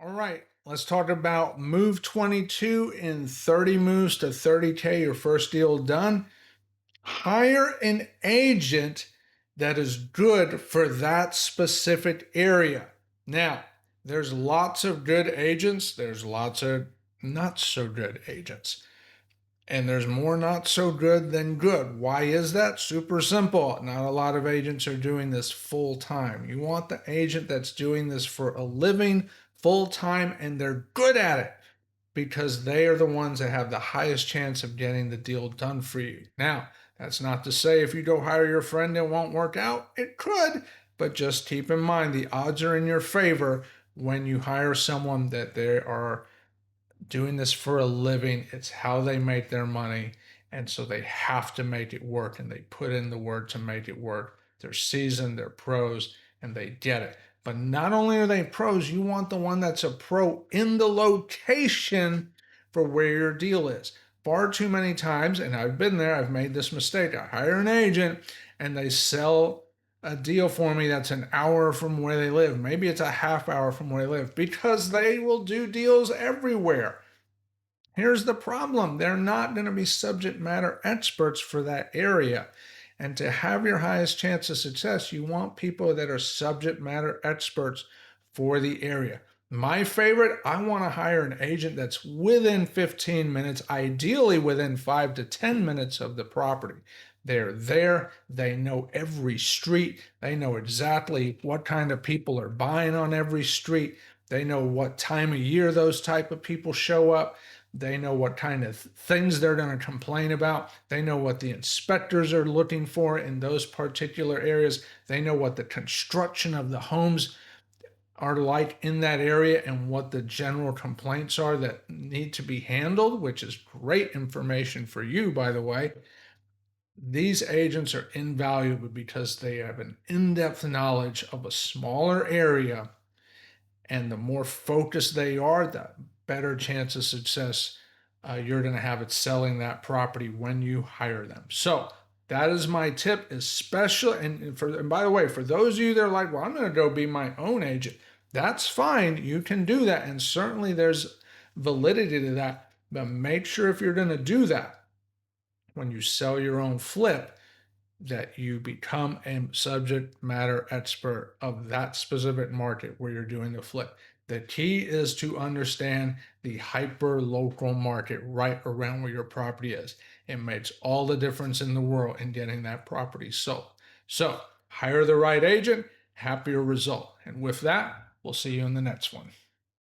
All right, let's talk about move 22 in 30 moves to 30K, your first deal done. Hire an agent that is good for that specific area. Now, there's lots of good agents, there's lots of not so good agents. And there's more not so good than good. Why is that? Super simple. Not a lot of agents are doing this full time. You want the agent that's doing this for a living full time and they're good at it because they are the ones that have the highest chance of getting the deal done for you. Now, that's not to say if you go hire your friend it won't work out. It could, but just keep in mind the odds are in your favor when you hire someone that they are doing this for a living. It's how they make their money. And so they have to make it work and they put in the work to make it work. They're seasoned, they're pros, and they get it. But not only are they pros, you want the one that's a pro in the location for where your deal is. Far too many times, and I've been there, I've made this mistake. I hire an agent and they sell a deal for me that's an hour from where they live. Maybe it's a half hour from where they live because they will do deals everywhere. Here's the problem. They're not going to be subject matter experts for that area. And to have your highest chance of success, you want people that are subject matter experts for the area. My favorite, I want to hire an agent that's within 15 minutes, ideally within 5 to 10 minutes of the property. They're there, they know every street, they know exactly what kind of people are buying on every street, they know what time of year those type of people show up. They know what kind of things they're going to complain about. They know what the inspectors are looking for in those particular areas. They know what the construction of the homes are like in that area and what the general complaints are that need to be handled, which is great information for you, by the way. These agents are invaluable because they have an in-depth knowledge of a smaller area, and the more focused they are, the better chance of success you're going to have at selling that property when you hire them. So that is my tip, especially, and by the way, for those of you that are like, well, I'm going to go be my own agent, that's fine. You can do that. And certainly there's validity to that. But make sure if you're going to do that, when you sell your own flip, that you become a subject matter expert of that specific market where you're doing the flip. The key is to understand the hyper local market right around where your property is. It makes all the difference in the world in getting that property sold. So hire the right agent, happier result. And with that, we'll see you in the next one.